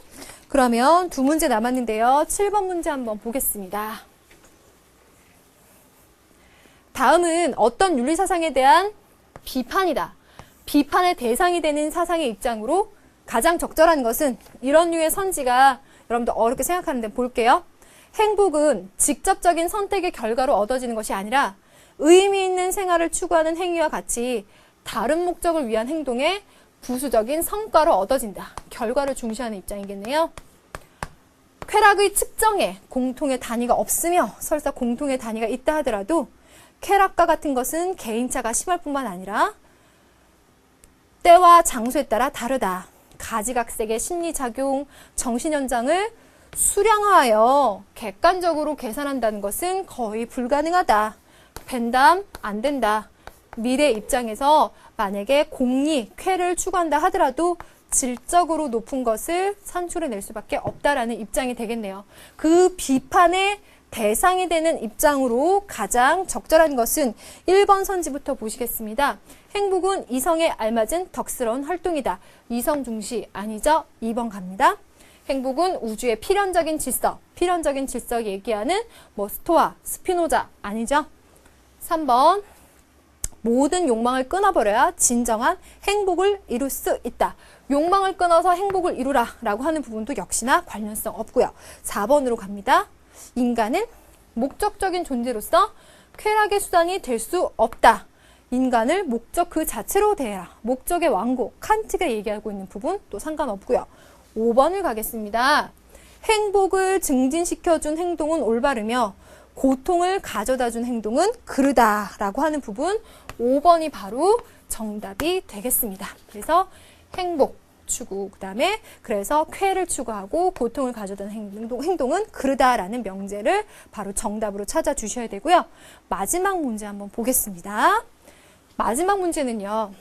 그러면 2문제 남았는데요. 7번 문제 한번 보겠습니다. 다음은 어떤 윤리사상에 대한 비판이다. 비판의 대상이 되는 사상의 입장으로 가장 적절한 것은 이런 류의 선지가 여러분들 어렵게 생각하는데 볼게요. 행복은 직접적인 선택의 결과로 얻어지는 것이 아니라 의미 있는 생활을 추구하는 행위와 같이 다른 목적을 위한 행동의 부수적인 성과로 얻어진다. 결과를 중시하는 입장이겠네요. 쾌락의 측정에 공통의 단위가 없으며 설사 공통의 단위가 있다 하더라도 쾌락과 같은 것은 개인차가 심할 뿐만 아니라 때와 장소에 따라 다르다. 가지각색의 심리작용, 정신현장을 수량화하여 객관적으로 계산한다는 것은 거의 불가능하다. 벤담 안 된다. 미래 입장에서 만약에 공리, 쾌를 추구한다 하더라도 질적으로 높은 것을 산출해낼 수밖에 없다라는 입장이 되겠네요. 그 비판의 대상이 되는 입장으로 가장 적절한 것은 1번 선지부터 보시겠습니다. 행복은 이성에 알맞은 덕스러운 활동이다. 이성 중시 아니죠? 2번 갑니다. 행복은 우주의 필연적인 질서, 필연적인 질서 얘기하는 스토아, 스피노자 아니죠? 3번, 모든 욕망을 끊어버려야 진정한 행복을 이룰 수 있다. 욕망을 끊어서 행복을 이루라 라고 하는 부분도 역시나 관련성 없고요. 4번으로 갑니다. 인간은 목적적인 존재로서 쾌락의 수단이 될 수 없다. 인간을 목적 그 자체로 대해라. 목적의 완고, 칸트가 얘기하고 있는 부분 또 상관없고요. 5번을 가겠습니다. 행복을 증진시켜준 행동은 올바르며 고통을 가져다준 행동은 그르다라고 하는 부분 5번이 바로 정답이 되겠습니다. 그래서 행복 추구, 그 다음에 그래서 쾌를 추구하고 고통을 가져다는 행동은 그르다라는 명제를 바로 정답으로 찾아주셔야 되고요. 마지막 문제 한번 보겠습니다. 마지막 문제는요.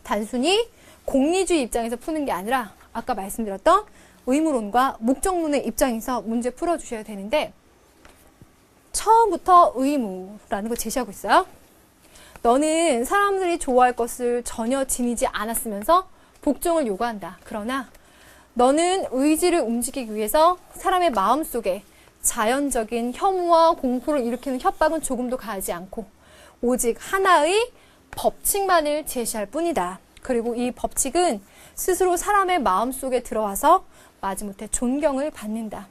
단순히 공리주의 입장에서 푸는 게 아니라 아까 말씀드렸던 의무론과 목적론의 입장에서 문제 풀어주셔야 되는데 처음부터 의무라는 걸 제시하고 있어요. 너는 사람들이 좋아할 것을 전혀 지니지 않았으면서 복종을 요구한다. 그러나 너는 의지를 움직이기 위해서 사람의 마음속에 자연적인 혐오와 공포를 일으키는 협박은 조금도 가하지 않고 오직 하나의 법칙만을 제시할 뿐이다. 그리고 이 법칙은 스스로 사람의 마음속에 들어와서 마지못해 존경을 받는다.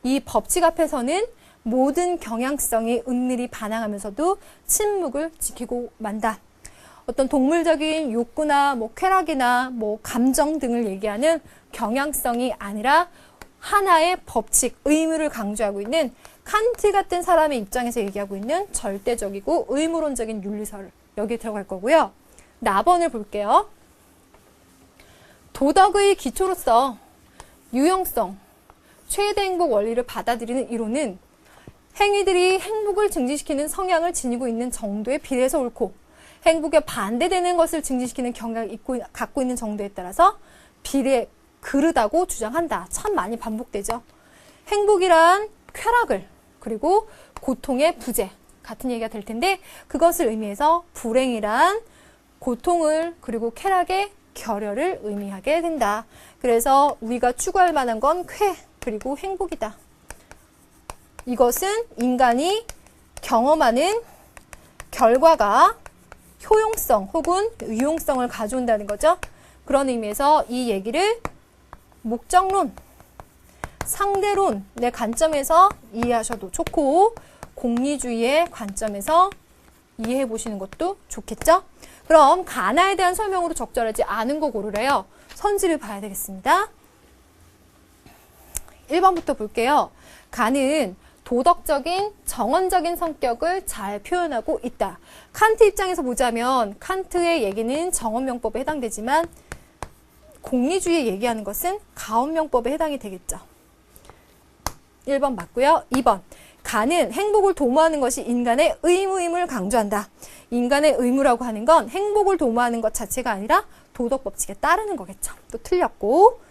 이 법칙 앞에서는 모든 경향성이 은밀히 반항하면서도 침묵을 지키고 만다. 어떤 동물적인 욕구나 쾌락이나 감정 등을 얘기하는 경향성이 아니라 하나의 법칙, 의무를 강조하고 있는 칸트 같은 사람의 입장에서 얘기하고 있는 절대적이고 의무론적인 윤리설 여기 들어갈 거고요. 나번을 볼게요. 도덕의 기초로서 유형성, 최대 행복 원리를 받아들이는 이론은 행위들이 행복을 증진시키는 성향을 지니고 있는 정도에 비례해서 옳고 행복에 반대되는 것을 증진시키는 경향을 갖고 있는 정도에 따라서 그르다고 주장한다. 참 많이 반복되죠. 행복이란 쾌락을 그리고 고통의 부재 같은 얘기가 될 텐데 그것을 의미해서 불행이란 고통을 그리고 쾌락의 결여를 의미하게 된다. 그래서 우리가 추구할 만한 건 쾌 그리고 행복이다. 이것은 인간이 경험하는 결과가 효용성 혹은 유용성을 가져온다는 거죠. 그런 의미에서 이 얘기를 목적론, 상대론의 관점에서 이해하셔도 좋고 공리주의의 관점에서 이해해 보시는 것도 좋겠죠. 그럼 가나에 대한 설명으로 적절하지 않은 거 고르래요. 선지를 봐야 되겠습니다. 1번부터 볼게요. 가는 도덕적인 정언적인 성격을 잘 표현하고 있다. 칸트 입장에서 보자면 칸트의 얘기는 정언명법에 해당되지만 공리주의에 얘기하는 것은 가언명법에 해당이 되겠죠. 1번 맞고요. 2번 가는 행복을 도모하는 것이 인간의 의무임을 강조한다. 인간의 의무라고 하는 건 행복을 도모하는 것 자체가 아니라 도덕법칙에 따르는 거겠죠. 또 틀렸고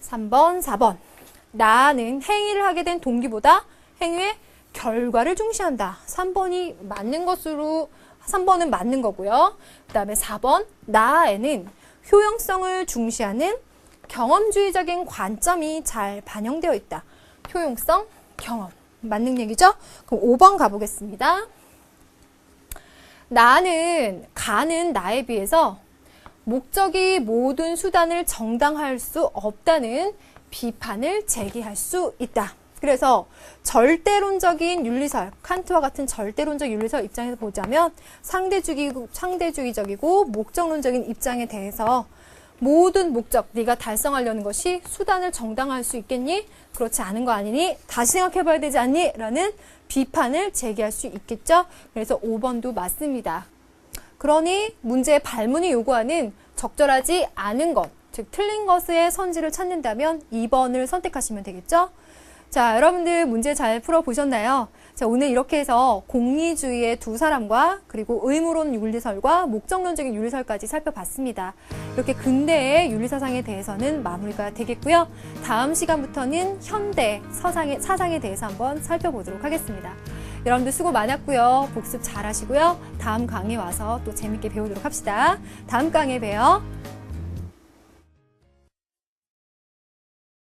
3번, 4번 나는 행위를 하게 된 동기보다 행위의 결과를 중시한다. 3번이 맞는 것으로 3번은 맞는 거고요. 그 다음에 4번 나에는 효용성을 중시하는 경험주의적인 관점이 잘 반영되어 있다. 효용성, 경험. 맞는 얘기죠? 그럼 5번 가보겠습니다. 가는 나에 비해서 목적이 모든 수단을 정당화할 수 없다는 비판을 제기할 수 있다. 그래서 절대론적인 윤리설, 칸트와 같은 절대론적 윤리설 입장에서 보자면 상대주의적이고 목적론적인 입장에 대해서 모든 목적, 네가 달성하려는 것이 수단을 정당화할 수 있겠니? 그렇지 않은 거 아니니? 다시 생각해 봐야 되지 않니? 라는 비판을 제기할 수 있겠죠? 그래서 5번도 맞습니다. 그러니 문제의 발문이 요구하는 적절하지 않은 것, 즉 틀린 것의 선지를 찾는다면 2번을 선택하시면 되겠죠? 자, 여러분들 문제 잘 풀어보셨나요? 자, 오늘 이렇게 해서 공리주의의 두 사람과 그리고 의무론 윤리설과 목적론적인 윤리설까지 살펴봤습니다. 이렇게 근대의 윤리사상에 대해서는 마무리가 되겠고요. 다음 시간부터는 현대 사상에 대해서 한번 살펴보도록 하겠습니다. 여러분들 수고 많았고요. 복습 잘 하시고요. 다음 강의 와서 또 재밌게 배우도록 합시다. 다음 강의에 봬요.